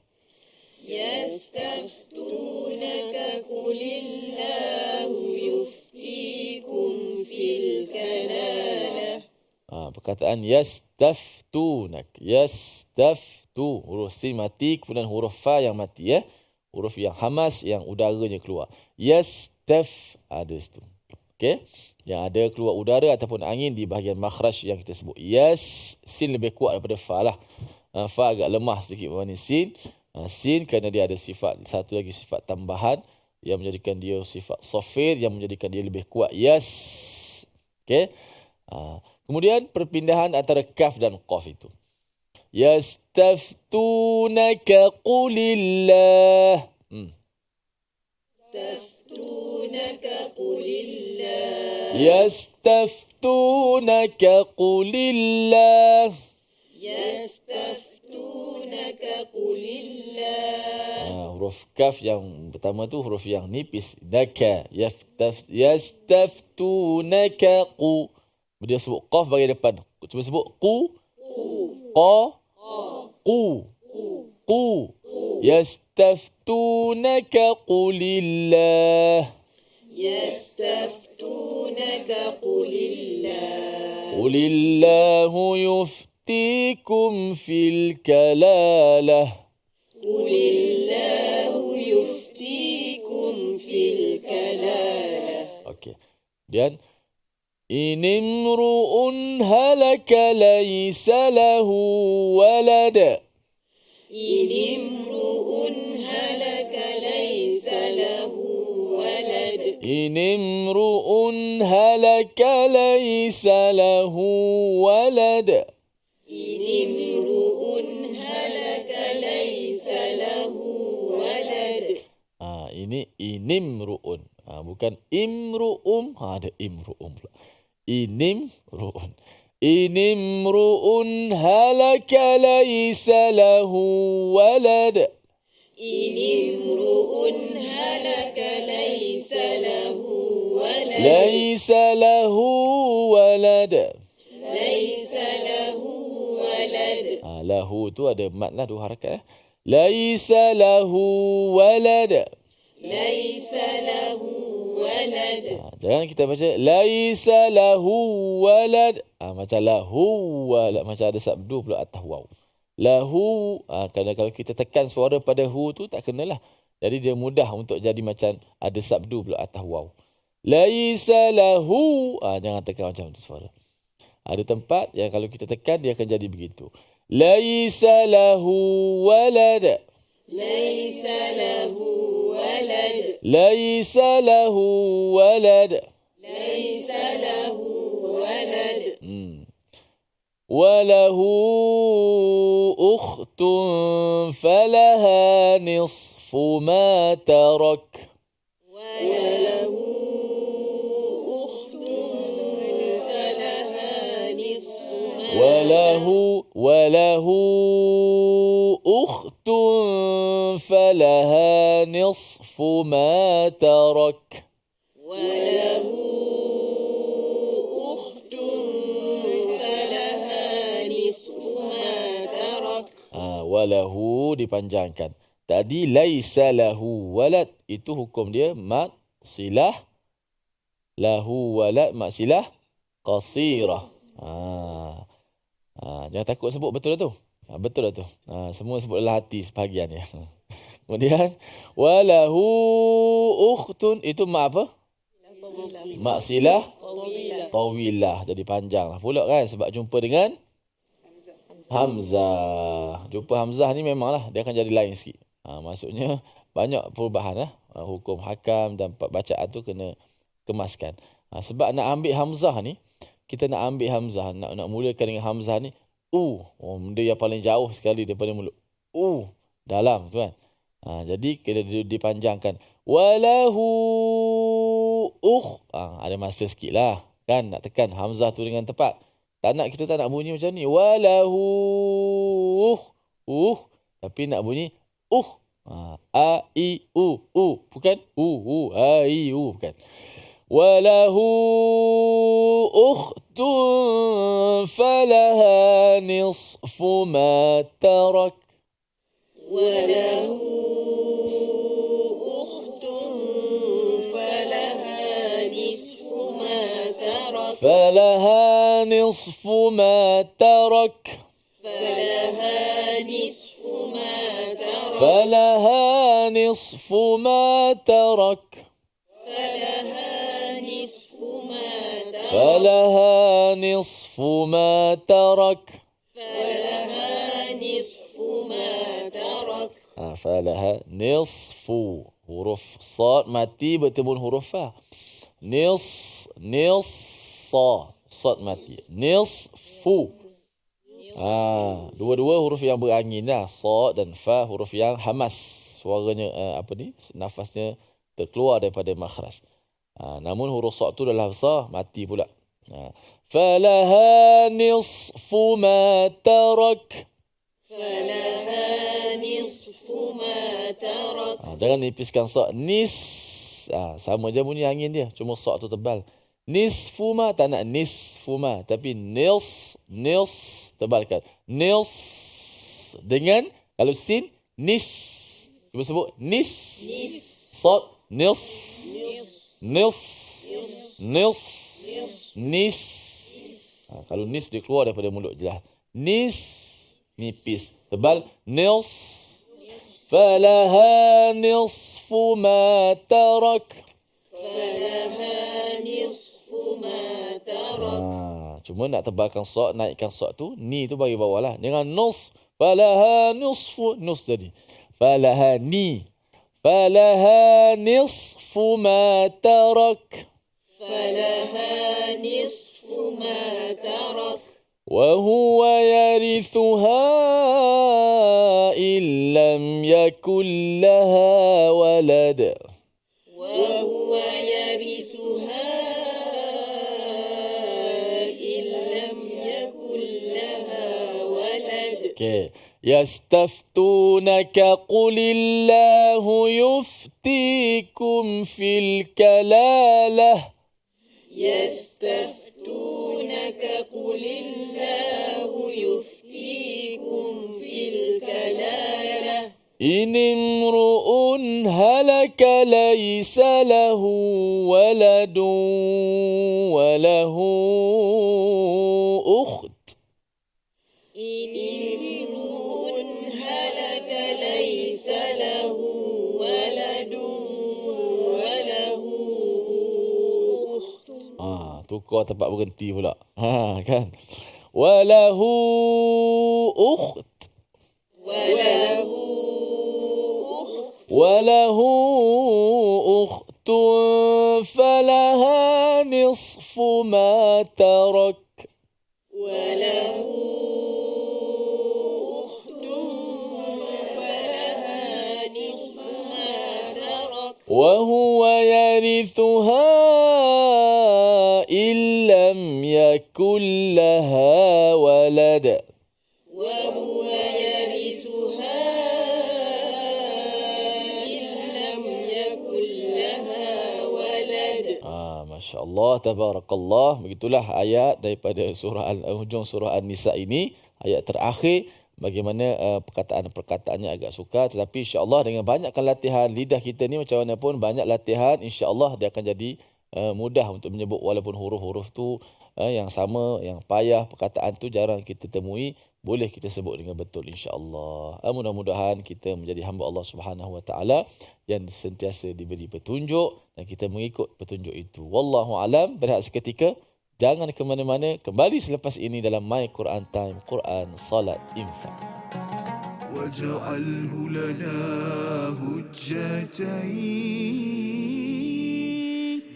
Yastaftunaka qulillahu yuftikum fil kalalah. Perkataan yastaftunak. Yastaftu, huruf sin mati, kemudian huruf fa yang mati, ya. Huruf yang hamas, yang udaranya keluar. Yastaf, ada situ. Okey, yang ada keluar udara ataupun angin di bahagian makhraj yang kita sebut. Yes, sin lebih kuat daripada fa lah. Fa agak lemah sedikit berbanding sin. Sin kerana dia ada sifat, satu lagi sifat tambahan yang menjadikan dia sifat safir, yang menjadikan dia lebih kuat. Yes. Okey. Kemudian perpindahan antara kaf dan qaf itu. Yastaftunaka qulillah. Yastaftunaka qulillah. Yastaftunaka qulillah. Yastaftunaka qulillah. Huruf kaf yang pertama tu huruf yang nipis. Naka. Yastaftunaka qu. Dia sebut qaf bagi depan. Cuba sebut qu. Qa. Qu. Qu. Yastaftunaka qulillah. Yastaftunaka qulillah. Qulillahu yuftikum fil kalalah. Qulillahu yuftikum fil kalalah. Okey. Kemudian inimru'un halaka laysa lahu walad. Inimru'un halaka laysa lahu walad. Inimru'un halaka laysa lahu walad. Inimru'un halaka laysa lahu walad. Ini inimru'un. Bukan imru'um. Ada imru'um pula. Inimru'un. Inimru'un halaka laysa lahu walad. Inimru'un halaka laysa lahu walad. Laysa lahu walad. Laysa lahu walad. Lahu tu ada mat lah, dua harakat. Laysa lahu walad. Laysa lahu walad. Jangan kita baca laisa lahu walad. Macam lahu walad, macam ada sabdu pula atas waw. Lahu, kerana kalau kita tekan suara pada hu tu tak kenalah. Jadi dia mudah untuk jadi macam ada sabdu pula atas waw. Laisa lahu, jangan tekan macam tu suara. Ada tempat yang kalau kita tekan dia akan jadi begitu. Laisa lahu walad. Laysa lahu walad. Laisa lahu walad. Laysa lahu walad. وله أخت فلها نصف ما ترك. وله أخت فلها نصف ما وله أخت فلها نصف ما ترك. وله أخت فلها نصف walahu dipanjangkan. Tadi laisa lahu walad, itu hukum dia mat silah, lahu walad mat silah qasirah. Jangan takut sebut betul tu. Betul tu. Semua sebut dalam hati sebahagian ya. Kemudian walahu ukhtun, itu mak apa? Mak silah tawilah, jadi panjang lah pula kan, sebab jumpa dengan Hamzah. Jumpa Hamzah ni memanglah dia akan jadi lain sikit. Maksudnya banyak perubahan lah. Hukum hakam dan bacaan tu kena kemaskan. Sebab nak ambil Hamzah ni, kita nak ambil Hamzah, nak mulakan dengan Hamzah ni, dia yang paling jauh sekali daripada mulut. Dalam tu kan. Jadi kena dipanjangkan. Walahu ada masa sikit lah kan, nak tekan Hamzah tu dengan tepat. Kita tak nak bunyi macam ni. Walahu tapi nak bunyi a i u bukan a i u bukan. Walahu ukhtun falaha nisfu ma tarak. وله أخت فلها نصف ما ترك فلها نصف ما ترك فلها نصف ما ترك فلها نصف ما ترك فلها نصف ما ترك فلها نصف ما ترك فلها نصف ما ترك فلها نصف. Huruf sad mati bertemu huruf fa. Sad mati. Nisfu. Dua-dua huruf yang berangin lah. Sad dan fa huruf yang hamas. Suaranya nafasnya terkeluar daripada makhraj. Namun huruf sad tu dalam besar mati pula. Falaha nisfu ma tarak. فلها نصف ما ترك Jangan nipiskan sa. Sama je bunyi angin dia, cuma sa tu tebal. Nisfu ma, tak nak nisfu ma, tapi nils tebalkan. Nils dengan kalau sin nis. Cuba sebut nis. Sa nils. Nis. Kalau nis dia keluar daripada mulut jelas. Nis nipis, tebal. Nils. Falaha nisfu ma tarak. فلها نصف ما ترك Cuma nak tebalkan sa', naikkan sa' tu, ni tu bagi bawah lah. Jangan nus. Falaha nisfu, nus tadi. Falaha ni. Falaha nisfu ma tarak. فلها نصف ما ترك وهو يرثها إن لم يكن لها ولد. وهو يرثها إن لم يكن لها ولد يستفتونك قل الله يفتيكم في الكلالة. يستفتونك قل الله يفتيكم في الكلالة إن امرؤ هلك ليس له ولد وله أخت. إن امرؤ هلك ليس له ولد وله أخت Tukar tempat berhenti pula. Kan? Walahu ukht. وله أخت وله أخت فلها نصف ما ترك. وله أخت فلها نصف ما ترك وهو يرثها إن لم يكن لها ولد. وهو يرثها إن لم يكن لها ولد Masya Allah, tabarakallah. Begitulah ayat daripada hujung surah An-Nisa ini, ayat terakhir bagaimana perkataan-perkataannya agak sukar, tetapi insya-Allah dengan banyakkan latihan lidah kita ni, macam mana pun banyak latihan, insya-Allah dia akan jadi mudah untuk menyebut, walaupun huruf-huruf tu yang sama, yang payah, perkataan tu jarang kita temui, boleh kita sebut dengan betul insya-Allah. Mudah-mudahan kita menjadi hamba Allah Subhanahu Wa Taala yang sentiasa diberi petunjuk dan kita mengikut petunjuk itu. Wallahu alam. Berehat seketika, jangan ke mana-mana, kembali selepas ini dalam My Quran Time, Quran, Salat, Infak. واجعله لنا هجتين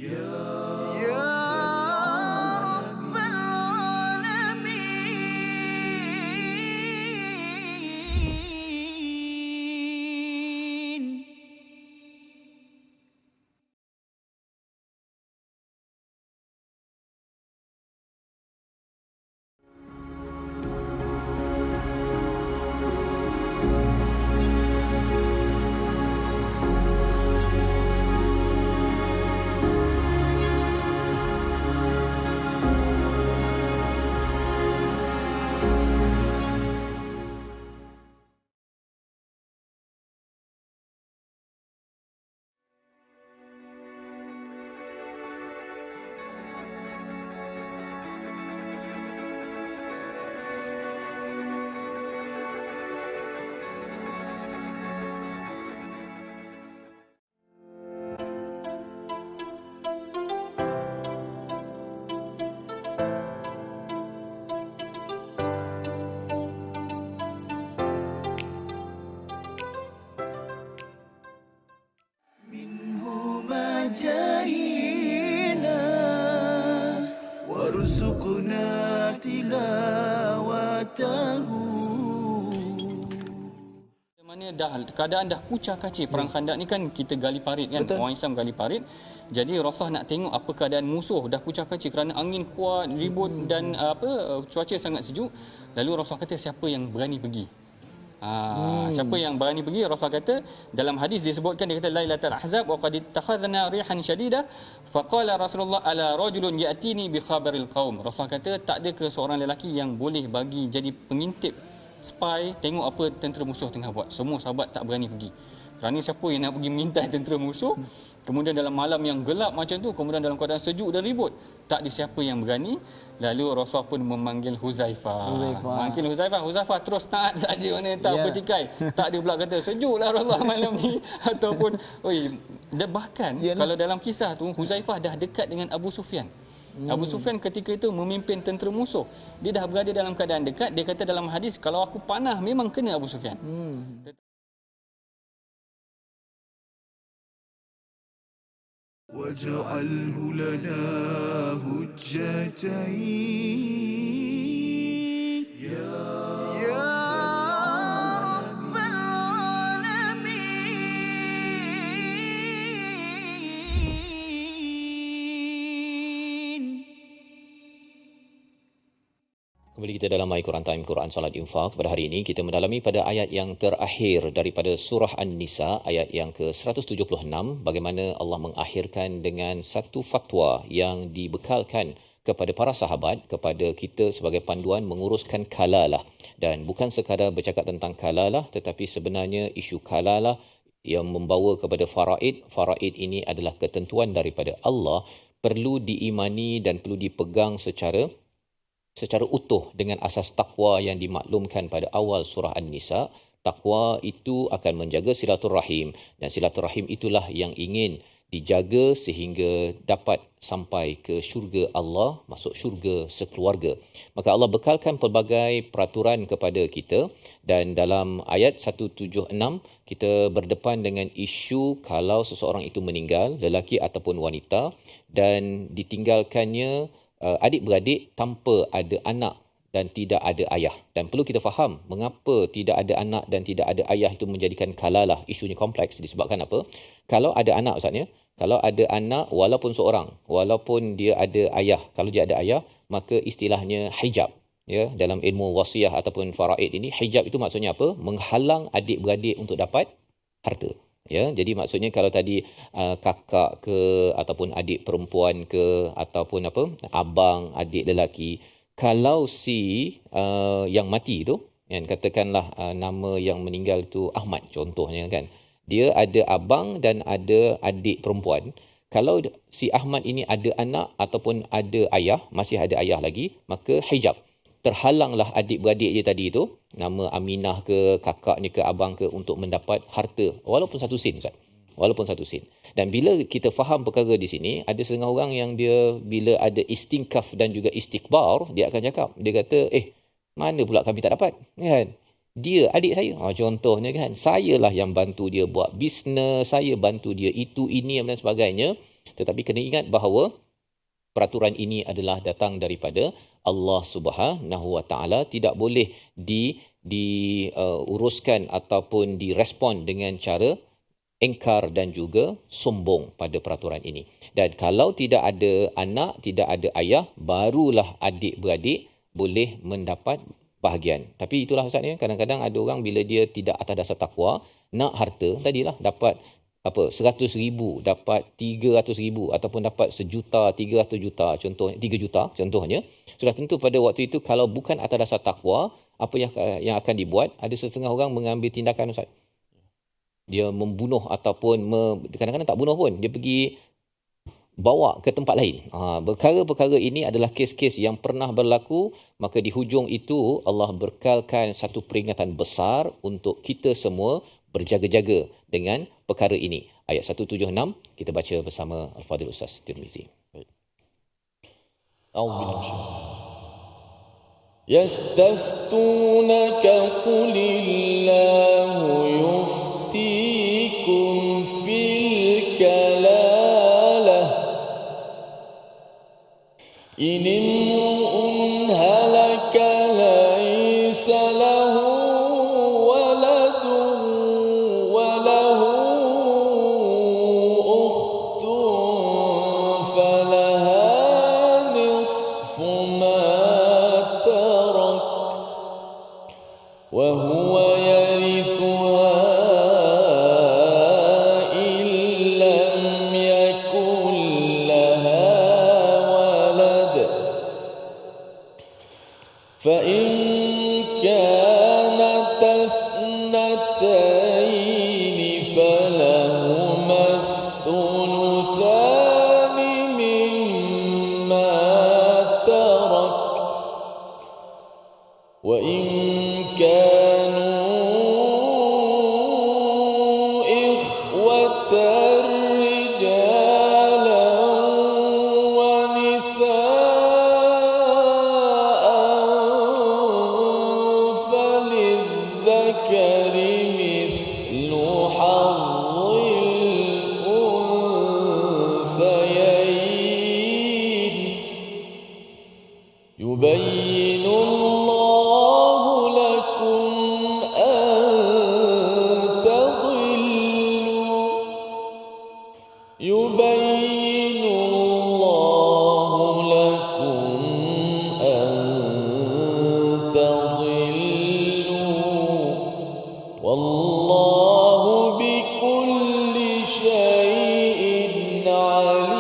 يا رب العالمين. جاهينا وارزقنا تلاوته. Mana keadaan dah kucar kacir perang Khandak ni kan, kita gali parit kan. Betul. Orang Islam gali parit. Jadi Rasulullah nak tengok apa keadaan musuh, dah kucar kacir kerana angin kuat, ribut dan cuaca sangat sejuk. Lalu Rasulullah kata, siapa yang berani pergi? Siapa yang berani pergi? Rasulullah kata, dalam hadis disebutkan, dia kata Lailatul Ahzab wa qad ittakhadna rihan shadidah faqala Rasulullah ala rajulun ya'tini bi khabaril qaum. Rasulullah kata, tak ada ke seorang lelaki yang boleh bagi jadi pengintip, spy, tengok apa tentera musuh tengah buat. Semua sahabat tak berani pergi. Kerana siapa yang nak pergi mengintai tentera musuh, kemudian dalam malam yang gelap macam tu, kemudian dalam keadaan sejuk dan ribut, tak ada siapa yang berani. Lalu Rasulullah pun memanggil Huzaifah. Manggil Huzaifah terus taat saja, mana tak bertikai. Tak ada pula kata sejuklah Rasulullah malam ni ataupun dia bahkan kalau dalam kisah tu Huzaifah dah dekat dengan Abu Sufyan. Abu Sufyan ketika itu memimpin tentera musuh. Dia dah berada dalam keadaan dekat. Dia kata dalam hadis, kalau aku panah memang kena Abu Sufyan. واجعله لنا هجتين يا رب العالمين. Kembali kita dalam My Quran Time, Quran, Salat, Infak. Pada hari ini kita mendalami pada ayat yang terakhir daripada surah An-Nisa, ayat yang ke-176, bagaimana Allah mengakhirkan dengan satu fatwa yang dibekalkan kepada para sahabat, kepada kita sebagai panduan menguruskan kalalah. Dan bukan sekadar bercakap tentang kalalah, tetapi sebenarnya isu kalalah yang membawa kepada faraid. Faraid ini adalah ketentuan daripada Allah, perlu diimani dan perlu dipegang secara utuh dengan asas takwa yang dimaklumkan pada awal surah An-Nisa. Takwa itu akan menjaga silaturahim, dan silaturahim itulah yang ingin dijaga sehingga dapat sampai ke syurga Allah, masuk syurga sekeluarga. Maka Allah bekalkan pelbagai peraturan kepada kita, dan dalam ayat 176 kita berdepan dengan isu kalau seseorang itu meninggal, lelaki ataupun wanita, dan ditinggalkannya adik-beradik tanpa ada anak dan tidak ada ayah. Dan perlu kita faham mengapa tidak ada anak dan tidak ada ayah itu menjadikan kalalah. Isunya kompleks disebabkan apa? Kalau ada anak, Ustaznya, kalau ada anak walaupun seorang, walaupun dia ada ayah, kalau dia ada ayah, maka istilahnya hijab. Ya, dalam ilmu wasiah ataupun faraid ini, hijab itu maksudnya apa? Menghalang adik-beradik untuk dapat harta. Ya, jadi maksudnya kalau tadi kakak ke ataupun adik perempuan ke ataupun abang adik lelaki, kalau si yang mati tu Kan katakanlah nama yang meninggal tu Ahmad contohnya kan. Dia ada abang dan ada adik perempuan. Kalau si Ahmad ini ada anak ataupun ada ayah, masih ada ayah lagi, maka hijab. Terhalanglah adik-beradik dia tadi tu, nama Aminah ke, kakaknya ke, abang ke, untuk mendapat harta. Walaupun satu sen, Ustaz. Walaupun satu sen. Dan bila kita faham perkara di sini, ada setengah orang yang dia bila ada istingkaf dan juga istikbar, dia akan cakap, dia kata, mana pula kami tak dapat? Kan? Dia adik saya. Contohnya kan, sayalah yang bantu dia buat bisnes, saya bantu dia itu, ini dan sebagainya. Tetapi kena ingat bahawa peraturan ini adalah datang daripada Allah Subhanahu Wa Taala, tidak boleh diuruskan ataupun direspon dengan cara engkar dan juga sombong pada peraturan ini. Dan kalau tidak ada anak, tidak ada ayah, barulah adik-beradik boleh mendapat bahagian. Tapi itulah Ustaz ya, kadang-kadang ada orang bila dia tidak atas dasar takwa, nak harta, tadilah dapat 100,000, dapat 300,000 ataupun dapat 1,000,000, 300 juta, contohnya 3 juta contohnya. Sudah tentu pada waktu itu kalau bukan atas dasar takwa, apa yang akan dibuat? Ada setengah orang mengambil tindakan Ustaz. Dia membunuh ataupun kadang-kadang tak bunuh pun, dia pergi bawa ke tempat lain. Perkara-perkara ini adalah kes-kes yang pernah berlaku, maka di hujung itu Allah bekalkan satu peringatan besar untuk kita semua berjaga-jaga dengan perkara ini. Ayat 176 kita baca bersama Al-Fadhil Ustaz Tirmizi. A'udzubillahi minasyaitanir yastaftunaka qulillahu yuftikum fil kalalah in imru'un halaka laysa lahu waladun wa lahu ukhtun falaha nisfu ma tarak wa huwa yarithuha in lam yakul laha walad fa in kanat اثنتين فلهما الثلثان مما ترك وإن كانوا إخوة رجالا ونساء فللذكر مثل حظ الأنثيين يبين الله لكم أن تضلوا يبين الله لكم أن تضلوا والله بكل شيء عليم.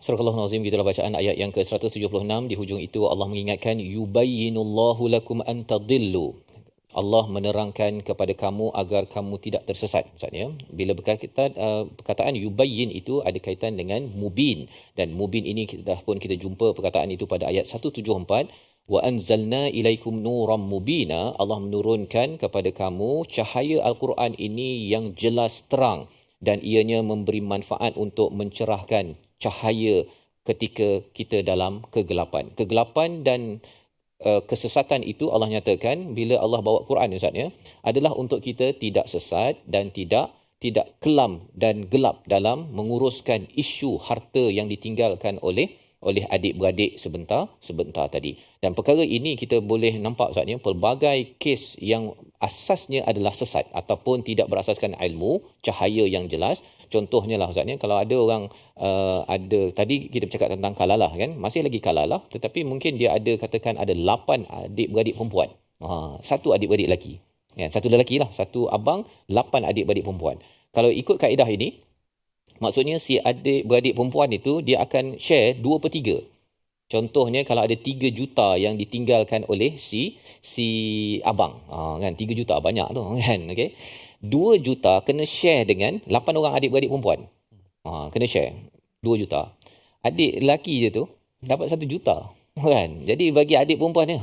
Surah Al-Nazim, gitulah bacaan ayat yang ke-176. Di hujung itu Allah mengingatkan yubayyinullahu lakum an tadillu. Allah menerangkan kepada kamu agar kamu tidak tersesat. Maksudnya bila perkataan yubayyin itu ada kaitan dengan mubin, dan mubin ini kita jumpa perkataan itu pada ayat 174. Wa anzalna ilaikum nuram mubina. Allah menurunkan kepada kamu cahaya Al-Quran ini yang jelas terang, dan ianya memberi manfaat untuk mencerahkan cahaya ketika kita dalam kegelapan. Kegelapan dan kesesatan itu Allah nyatakan bila Allah bawa Quran Ustaz ya, adalah untuk kita tidak sesat dan tidak kelam dan gelap dalam menguruskan isu harta yang ditinggalkan oleh adik-beradik sebentar tadi. Dan perkara ini kita boleh nampak Ustaz ya, pelbagai kes yang asasnya adalah sesat ataupun tidak berasaskan ilmu, cahaya yang jelas. Contohnya lah Ustaz ya, kalau ada orang ada tadi kita bercakap tentang kalalah kan, masih lagi kalalah, tetapi mungkin dia ada katakan ada 8 adik-beradik perempuan. Satu adik-beradik lelaki. Ya, satu lelaki lah, satu abang, 8 adik-beradik perempuan. Kalau ikut kaedah ini, maksudnya si adik-beradik perempuan itu dia akan share 2/3. Contohnya kalau ada 3 juta yang ditinggalkan oleh si abang. Kan 3 juta banyak tu kan. Okey. 2 juta kena share dengan 8 orang adik-beradik perempuan. Kena share 2 juta. Adik lelaki je tu dapat 1 juta. Kan? Jadi bagi adik perempuan ni,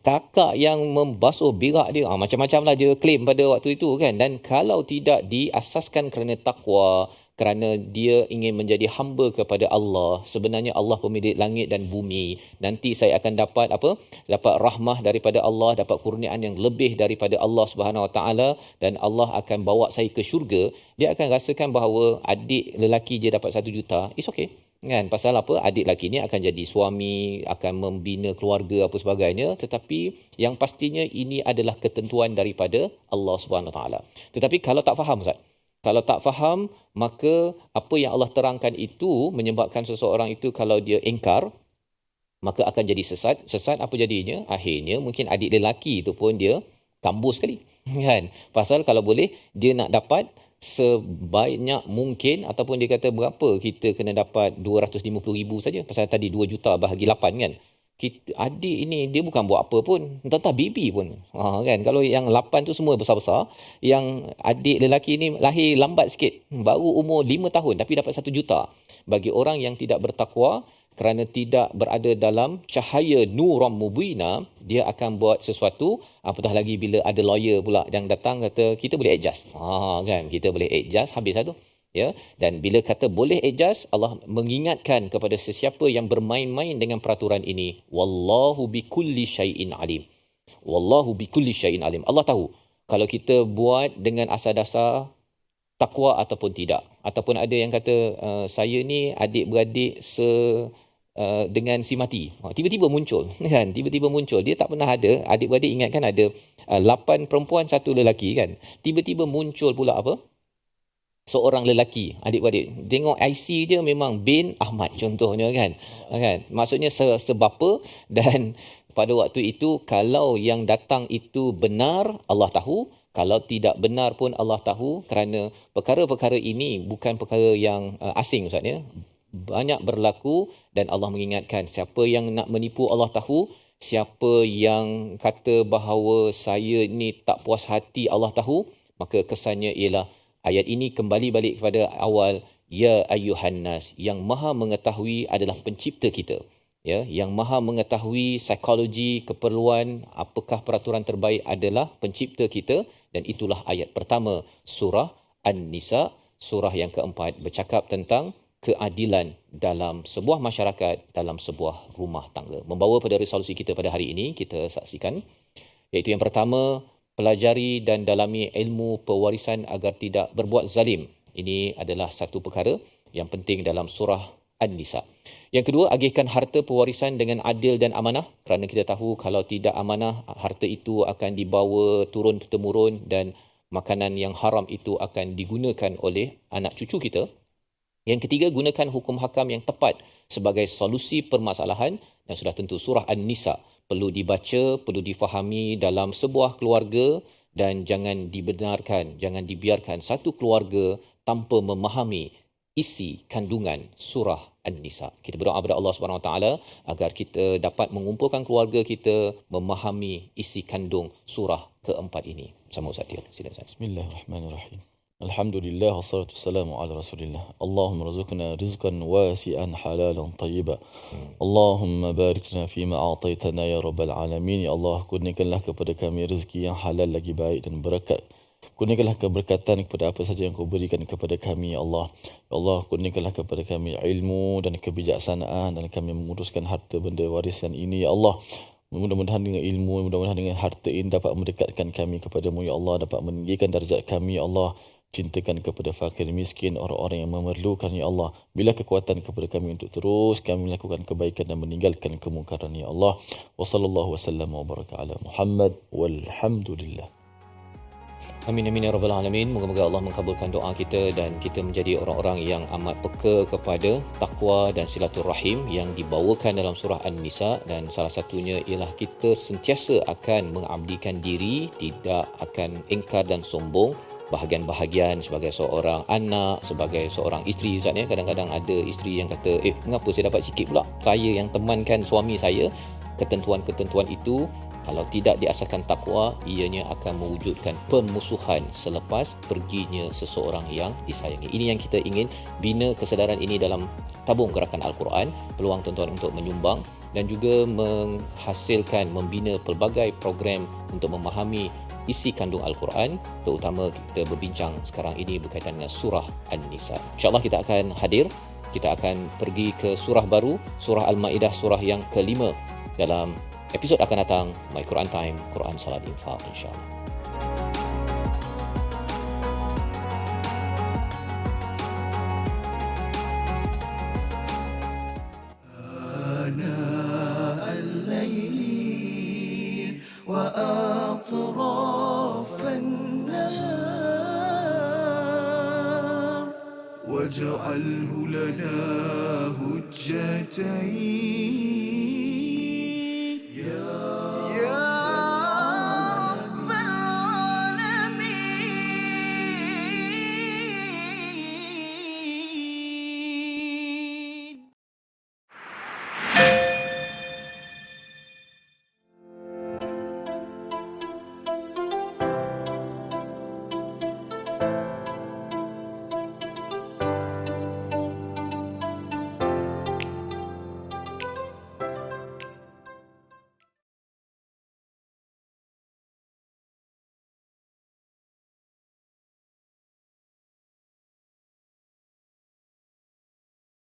kakak yang membasuh berak dia, macam-macam lah dia claim pada waktu itu kan. Dan kalau tidak diasaskan kerana takwa, kerana dia ingin menjadi hamba kepada Allah, sebenarnya Allah pemilik langit dan bumi, nanti saya akan dapat apa? Dapat rahmah daripada Allah, dapat kurniaan yang lebih daripada Allah Subhanahu Wa Taala, dan Allah akan bawa saya ke syurga. Dia akan rasakan bahawa adik lelaki dia dapat 1 juta, it's okay. Kan, pasal apa? Adik lelaki ni akan jadi suami, akan membina keluarga apa sebagainya, tetapi yang pastinya ini adalah ketentuan daripada Allah Subhanahu Wa Taala. Tetapi kalau tak faham, Ustaz, kalau tak faham, maka apa yang Allah terangkan itu menyebabkan seseorang itu kalau dia ingkar, maka akan jadi sesat. Sesat apa jadinya? Akhirnya mungkin adik lelaki itu pun dia kambuh sekali. Kan? Pasal kalau boleh, dia nak dapat sebanyak mungkin, ataupun dia kata berapa kita kena dapat 250,000 saja. Pasal tadi 2 juta bahagi 8 kan. Adik ini dia bukan buat apa pun, entah baby pun. Kan, kalau yang 8 tu semua besar-besar, yang adik lelaki ni lahir lambat sikit, baru umur 5 tahun tapi dapat 1 juta. Bagi orang yang tidak bertakwa, kerana tidak berada dalam cahaya nuram mubina, dia akan buat sesuatu, apatah lagi bila ada lawyer pula yang datang kata kita boleh adjust. Kan, kita boleh adjust, habis satu. Ya, dan bila kata boleh adjust, Allah mengingatkan kepada sesiapa yang bermain-main dengan peraturan ini, wallahu bikulli syai'in alim. Wallahu bikulli syai'in alim. Allah tahu kalau kita buat dengan asas dasar takwa ataupun tidak. Ataupun ada yang kata saya ni adik-beradik dengan si mati. Tiba-tiba muncul kan, tiba-tiba muncul. Dia tak pernah ada adik-beradik, ingat kan ada 8 perempuan 1 lelaki kan. Tiba-tiba muncul pula apa? Seorang lelaki, adik-beradik. Tengok IC dia memang bin Ahmad contohnya kan. Maksudnya sebapa, dan pada waktu itu kalau yang datang itu benar, Allah tahu. Kalau tidak benar pun Allah tahu, kerana perkara-perkara ini bukan perkara yang asing Ustaz ya. Banyak berlaku, dan Allah mengingatkan siapa yang nak menipu Allah tahu, siapa yang kata bahawa saya ni tak puas hati Allah tahu, maka kesannya ialah ayat ini kembali balik kepada awal, ya ayyuhan nas, yang maha mengetahui adalah pencipta kita. Ya, yang maha mengetahui psikologi, keperluan, apakah peraturan terbaik adalah pencipta kita, dan itulah ayat pertama surah An-Nisa, surah yang keempat, bercakap tentang keadilan dalam sebuah masyarakat, dalam sebuah rumah tangga. Membawa pada resolusi kita pada hari ini, kita saksikan, iaitu yang pertama, pelajari dan dalami ilmu pewarisan agar tidak berbuat zalim. Ini adalah satu perkara yang penting dalam surah An-Nisa. Yang kedua, agihkan harta pewarisan dengan adil dan amanah, kerana kita tahu kalau tidak amanah, harta itu akan dibawa turun-temurun dan makanan yang haram itu akan digunakan oleh anak cucu kita. Yang ketiga, gunakan hukum hakam yang tepat sebagai solusi permasalahan, dan sudah tentu surah An-Nisa perlu dibaca, perlu difahami dalam sebuah keluarga, dan jangan dibiarkan satu keluarga tanpa memahami isi kandungan surah An-Nisa. Kita berdoa kepada Allah Subhanahu Wa Taala agar kita dapat mengumpulkan keluarga kita memahami isi kandung surah keempat ini. Sama Ustaz. Silakan Ustaz. Bismillahirrahmanirrahim. Alhamdulillah, wassalatu wassalamu ala rasulillah. Allahumma rizqna rizqan wasi'an halalan tayyiban. Allahumma barikna fima a'taitana ya rabbal alamin. Ya Allah, kurniakanlah kepada kami rezeki yang halal lagi baik dan berkat. Kurniakanlah keberkatan kepada apa saja yang kau berikan kepada kami, ya Allah. Ya Allah, kurniakanlah kepada kami ilmu dan kebijaksanaan, dan kami menguruskan harta benda warisan ini, ya Allah. Mudah-mudahan dengan ilmu, mudah-mudahan dengan harta ini dapat mendekatkan kami kepadamu, ya Allah. Dapat meninggikan darjat kami, ya Allah. Cintakan kepada fakir miskin, orang-orang yang memerlukan, ya Allah. Bila kekuatan kepada kami untuk terus kami melakukan kebaikan dan meninggalkan kemungkaran, ya Allah. Wa sallallahu wasallam wa baraka ala Muhammad walhamdulillah. Amin amin ya rabbal alamin. Moga-moga Allah mengabulkan doa kita dan kita menjadi orang-orang yang amat peka kepada takwa dan silaturahim yang dibawakan dalam surah An-Nisa, dan salah satunya ialah kita sentiasa akan mengabdikan diri, tidak akan ingkar dan sombong, bahagian-bahagian sebagai seorang anak, sebagai seorang isteri Ustaz ya. Kadang-kadang ada isteri yang kata, mengapa saya dapat sikit pula? Saya yang temankan suami saya. Ketentuan-ketentuan itu kalau tidak diasaskan takwa, ianya akan mewujudkan permusuhan selepas perginya seseorang yang disayangi. Ini yang kita ingin bina kesedaran ini dalam tabung gerakan Al-Quran. Peluang tuan-tuan untuk menyumbang dan juga menghasilkan, membina pelbagai program untuk memahami isi kandung Al-Quran, terutama kita berbincang sekarang ini berkaitan dengan surah An-Nisa. InsyaAllah kita akan hadir, kita akan pergi ke surah baru, surah Al-Ma'idah, surah yang kelima dalam episod akan datang, My Quran Time, Quran Salat Infaq, insyaAllah. آناء الليل وأطراف النهار واجعله لنا هجتين